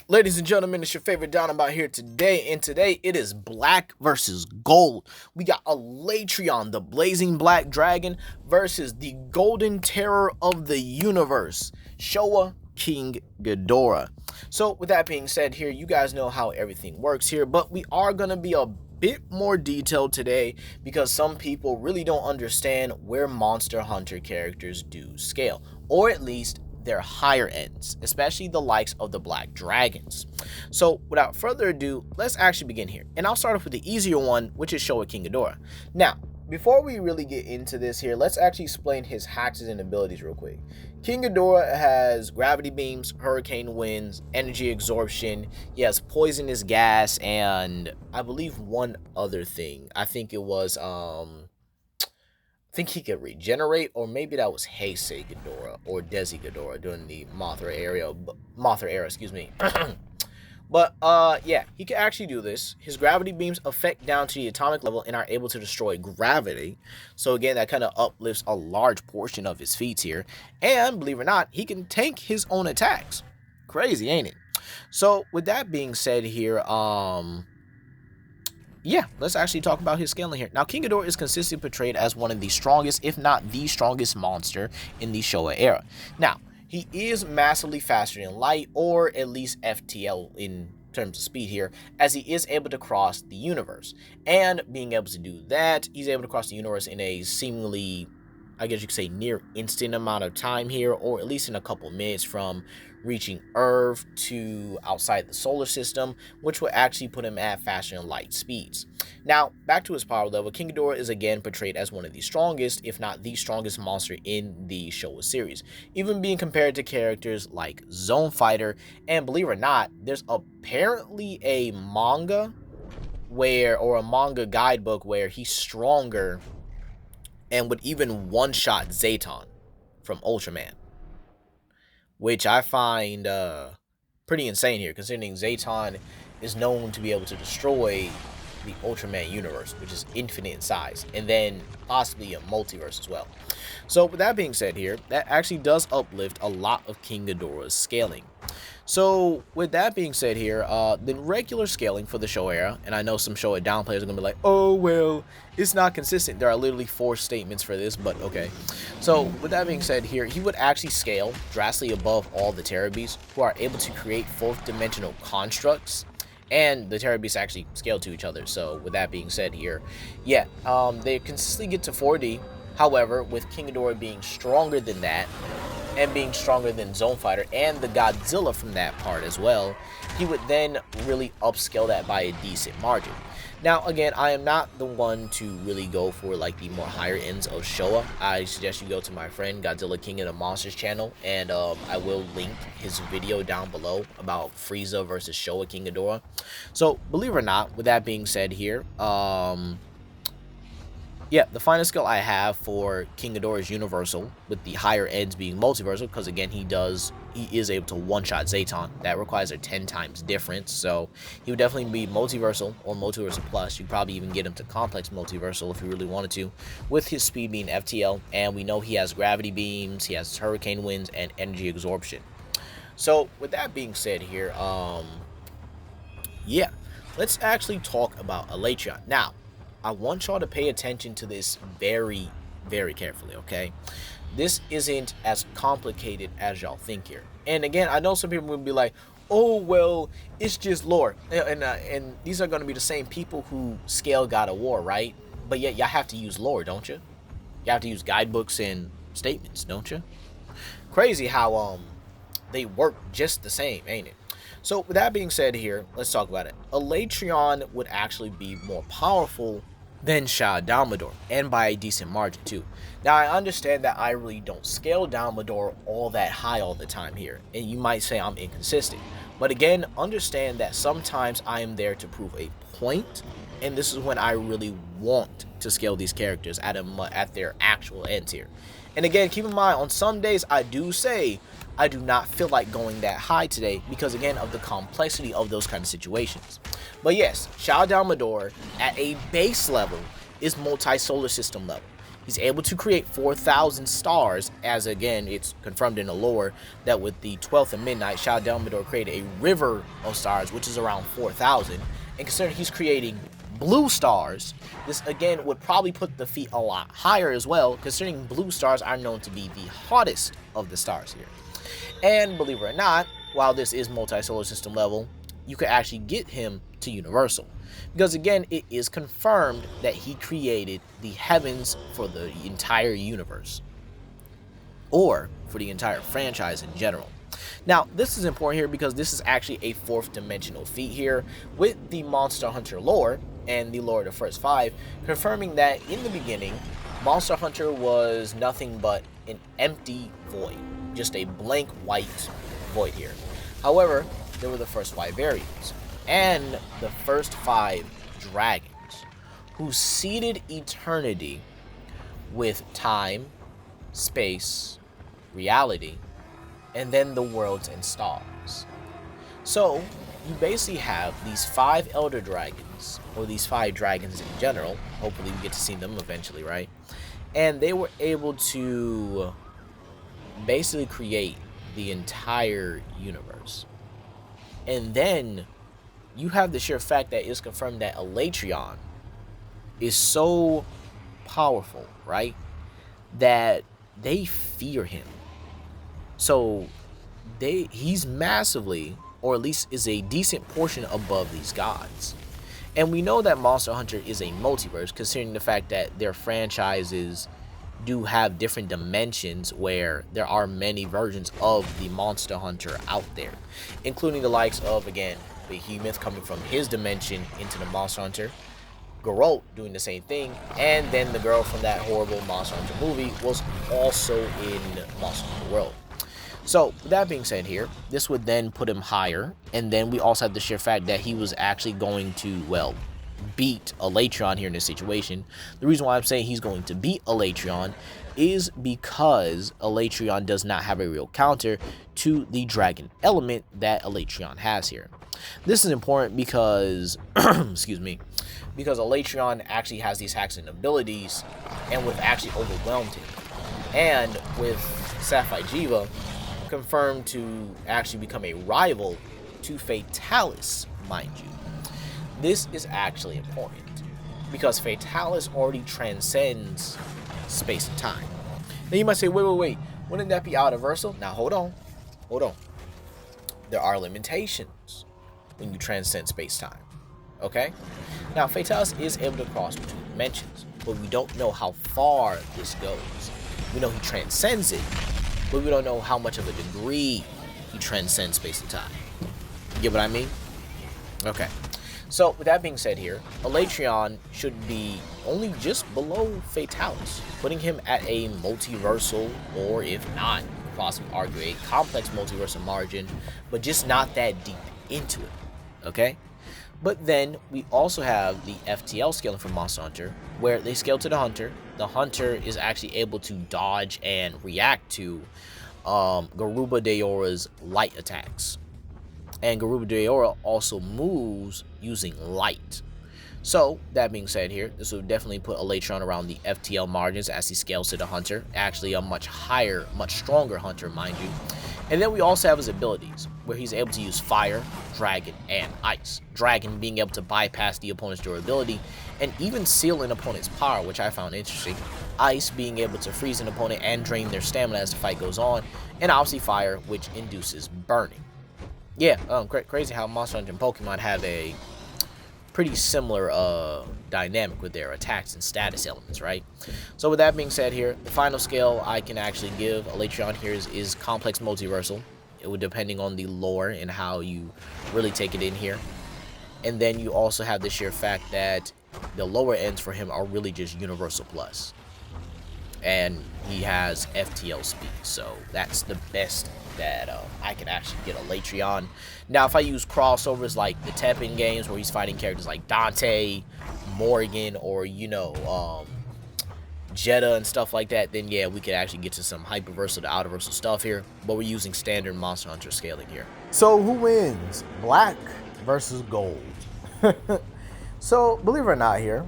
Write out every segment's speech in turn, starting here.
Ladies and gentlemen, it's your favorite Dynamite here today, and today it is black versus gold. We got Alatreon, the blazing black dragon, versus the golden terror of the universe, Showa King Ghidorah. So with that being said here, you guys know how everything works here, but we are going to be a bit more detailed today because some people really don't understand where Monster Hunter characters do scale, or at least their higher ends, especially the likes of the black dragons. So without further ado, let's actually begin here. And I'll start off with the easier one, which is Showa King Ghidorah. Now, before we really get into this here, let's actually explain his hacks and abilities real quick. King Ghidorah has gravity beams, hurricane winds, energy absorption, he has poisonous gas, and I believe one other thing. I think it was think he could regenerate, or maybe that was Heisei Ghidorah or Desi Ghidorah during the Mothra era, excuse me. But yeah, he can actually do this. His gravity beams affect down to the atomic level and are able to destroy gravity. So again, that kind of uplifts a large portion of his feats here. And believe it or not, he can tank his own attacks. Crazy, ain't it? So with that being said here, yeah, let's actually talk about his scaling here. Now, King Ghidorah is consistently portrayed as one of the strongest, if not the strongest monster in the Showa era. Now, he is massively faster than light, or at least FTL in terms of speed here, as he is able to cross the universe. And being able to do that, he's able to cross the universe in a seemingly, I guess you could say, near instant amount of time here, or at least in a couple minutes from reaching Earth to outside the solar system, which will actually put him at faster than light speeds. Now, back to his power level, King Ghidorah is again portrayed as one of the strongest, if not the strongest monster in the Showa series, even being compared to characters like Zone Fighter, and believe it or not, there's apparently a manga or a manga guidebook where he's stronger and would even one-shot Zayton from Ultraman, which I find pretty insane here, considering Zayton is known to be able to destroy the Ultraman universe, which is infinite in size, and then possibly a multiverse as well. So with that being said here, that actually does uplift a lot of King Ghidorah's scaling. So with that being said here, the regular scaling for the Showa era, and I know some Showa down players are going to be like, oh, well, it's not consistent. There are literally 4 statements for this, but okay. So with that being said here, he would actually scale drastically above all the Terror Beasts, who are able to create 4th dimensional constructs, and the Terror Beasts actually scale to each other. So with that being said here, yeah, they consistently get to 4D. However, with King Ghidorah being stronger than that, and being stronger than Zone Fighter and the Godzilla from that part as well, he would then really upscale that by a decent margin. Now, again, I am not the one to really go for like the more higher ends of Showa. I suggest you go to my friend Godzilla King of the Monsters channel, and I will link his video down below about Frieza versus Showa King Ghidorah. So, believe it or not, with that being said here, yeah, the final skill I have for King Ghidorah is universal, with the higher ends being multiversal, because again, he is able to one-shot Zayton. That requires a 10 times difference, so he would definitely be multiversal or multiversal plus. You could probably even get him to complex multiversal if you really wanted to, with his speed being FTL, and we know he has gravity beams, he has hurricane winds, and energy absorption. So with that being said here, yeah, let's actually talk about Alatreon. Now, I want y'all to pay attention to this very, very carefully, okay? This isn't as complicated as y'all think here. And again, I know some people will be like, oh, well, it's just lore. And these are going to be the same people who scale God of War, right? But yet y'all have to use lore, don't you? You have to use guidebooks and statements, don't you? Crazy how they work just the same, ain't it? So with that being said here, let's talk about it. Alatreon would actually be more powerful than Showa Dalmador, and by a decent margin too. Now, I understand that I really don't scale Dalmador all that high all the time here, and you might say I'm inconsistent. But again, understand that sometimes I am there to prove a point, and this is when I really want to scale these characters at their actual ends here. And again, keep in mind, on some days I do say I do not feel like going that high today because, again, of the complexity of those kind of situations. But yes, Showa Dalmador at a base level is multi-solar system level. He's able to create 4,000 stars, as again, it's confirmed in the lore that with the 12th of Midnight, Shao Delmador created a river of stars, which is around 4,000. And considering he's creating blue stars, this again would probably put the feat a lot higher as well, considering blue stars are known to be the hottest of the stars here. And believe it or not, while this is multi-solar system level, you could actually get him to Universal. Because again, it is confirmed that he created the heavens for the entire universe. Or for the entire franchise in general. Now, this is important here because this is actually a 4th dimensional feat here with the Monster Hunter lore and the lore of the first 5, confirming that in the beginning, Monster Hunter was nothing but an empty void. Just a blank white void here. However, there were the first 5 variants and the first 5 dragons who seeded eternity with time, space, reality, and then the worlds and stars. So you basically have these 5 elder dragons, or these 5 dragons in general. Hopefully we get to see them eventually, right? And they were able to basically create the entire universe. And then you have the sheer fact that it's confirmed that Alatreon is so powerful, right, that they fear him. So he's massively, or at least is a decent portion above these gods. And we know that Monster Hunter is a multiverse, considering the fact that their franchises do have different dimensions where there are many versions of the Monster Hunter out there, including the likes of, again, Behemoth coming from his dimension into the Monster Hunter, Garou doing the same thing, and then the girl from that horrible Monster Hunter movie was also in Monster Hunter World. So, with that being said here, this would then put him higher, and then we also have the sheer fact that he was actually going to, well, beat Alatreon here in this situation. The reason why I'm saying he's going to beat Alatreon is because Alatreon does not have a real counter to the dragon element that Alatreon has here. This is important because, excuse me, because Alatreon actually has these hacks and abilities and would have actually overwhelmed him. And with Sapphire Jiva, confirmed to actually become a rival to Fatalis, mind you. This is actually important because Fatalis already transcends space and time. Now you might say, wait, wouldn't that be universal? Now hold on. There are limitations when you transcend space-time, okay? Now Fatalis is able to cross between dimensions, but we don't know how far this goes. We know he transcends it, but we don't know how much of a degree he transcends space and time. You get what I mean? Okay. So, with that being said here, Alatreon should be only just below Fatalis, putting him at a multiversal, or if not, possibly argue a complex multiversal margin, but just not that deep into it, okay? But then, we also have the FTL scaling for Monster Hunter, where they scale to the Hunter. The Hunter is actually able to dodge and react to Garuba Deora's light attacks. And Garuba Deora also moves using light. So, that being said here, this will definitely put Alatreon around the FTL margins as he scales to the Hunter. Actually, a much higher, much stronger Hunter, mind you. And then we also have his abilities, where he's able to use Fire, Dragon, and Ice. Dragon being able to bypass the opponent's durability, and even seal an opponent's power, which I found interesting. Ice being able to freeze an opponent and drain their stamina as the fight goes on. And obviously Fire, which induces burning. Yeah, crazy how Monster Hunter and Pokemon have a pretty similar dynamic with their attacks and status elements, right? So with that being said here, the final scale I can actually give Alatreon here is complex multiversal. It would depending on the lore and how you really take it in here. And then you also have the sheer fact that the lower ends for him are really just universal plus. And he has FTL speed, so that's the best that I can actually get Alatreon. Now, if I use crossovers like the Teppen games where he's fighting characters like Dante, Morgan, or, you know, Jetta and stuff like that, then yeah, we could actually get to some hyperversal to outerversal stuff here, but we're using standard Monster Hunter scaling here. So who wins? Black versus gold. So, believe it or not here,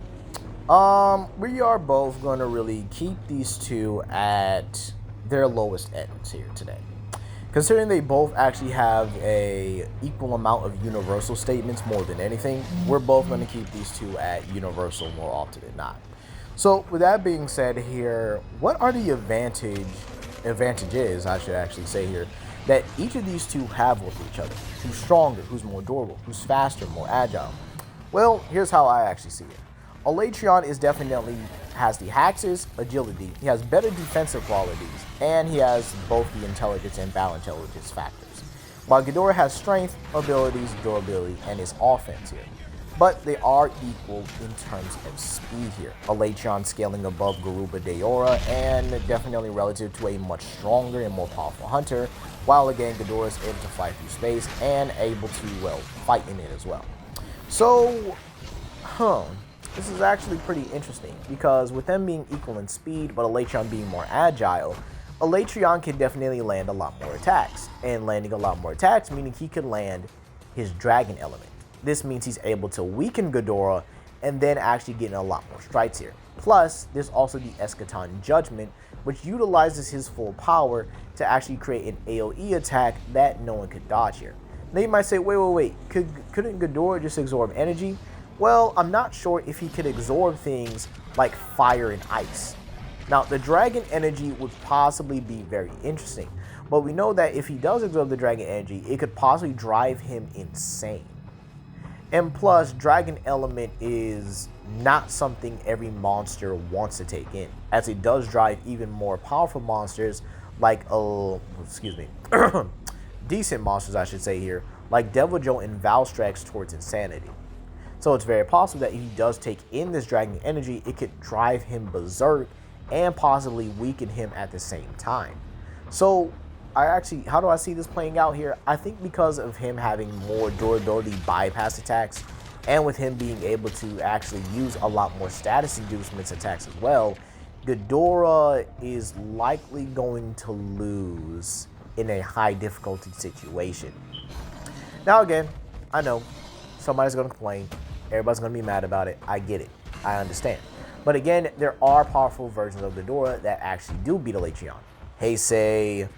We are both going to really keep these two at their lowest ends here today. Considering they both actually have a equal amount of universal statements more than anything, we're both going to keep these two at universal more often than not. So with that being said here, what are the advantages, I should actually say here, that each of these two have with each other? Who's stronger, who's more durable, who's faster, more agile? Well, here's how I actually see it. Alatreon is definitely has the Hax's agility, he has better defensive qualities, and he has both the intelligence and battle intelligence factors. While Ghidorah has strength, abilities, durability, and his offense here. But they are equal in terms of speed here. Alatreon scaling above Ghidorah and definitely relative to a much stronger and more powerful hunter, while again Ghidorah is able to fly through space and able to, well, fight in it as well. So, this is actually pretty interesting because with them being equal in speed but Alatreon being more agile, Alatreon can definitely land a lot more attacks. And landing a lot more attacks meaning he can land his dragon element. This means he's able to weaken Ghidorah and then actually getting a lot more strikes here. Plus, there's also the Eschaton Judgment, which utilizes his full power to actually create an AoE attack that no one could dodge here. Now you might say, wait, couldn't Ghidorah just absorb energy? Well, I'm not sure if he could absorb things like fire and ice. Now, the dragon energy would possibly be very interesting, but we know that if he does absorb the dragon energy, it could possibly drive him insane. And plus, dragon element is not something every monster wants to take in, as it does drive even more powerful monsters like, decent monsters I should say here, like Deviljho and Valstrax towards insanity. So it's very possible that if he does take in this dragon energy, it could drive him berserk and possibly weaken him at the same time. So how do I see this playing out here? I think because of him having more durability bypass attacks, and with him being able to actually use a lot more status inducements attacks as well, Ghidorah is likely going to lose in a high difficulty situation. Now again, I know somebody's going to complain. Everybody's going to be mad about it. I get it. I understand. But again, there are powerful versions of Ghidorah that actually do beat Alatreon. Hey, say,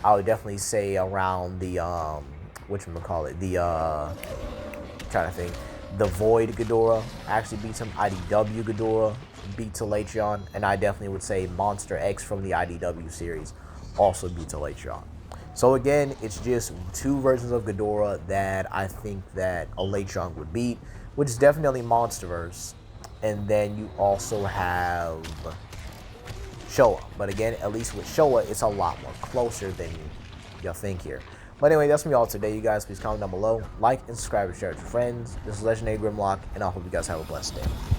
I would definitely say around the, the Void Ghidorah actually beats him. IDW Ghidorah beats Alatreon. And I definitely would say Monster X from the IDW series also beats Alatreon. So again, it's just two versions of Ghidorah that I think that Alatreon would beat, which is definitely Monsterverse. And then you also have Showa. But again, at least with Showa, it's a lot more closer than you'll think here. But anyway, that's me all today, you guys. Please comment down below, like and subscribe and share with your friends. This is Legendary Grimlock, and I hope you guys have a blessed day.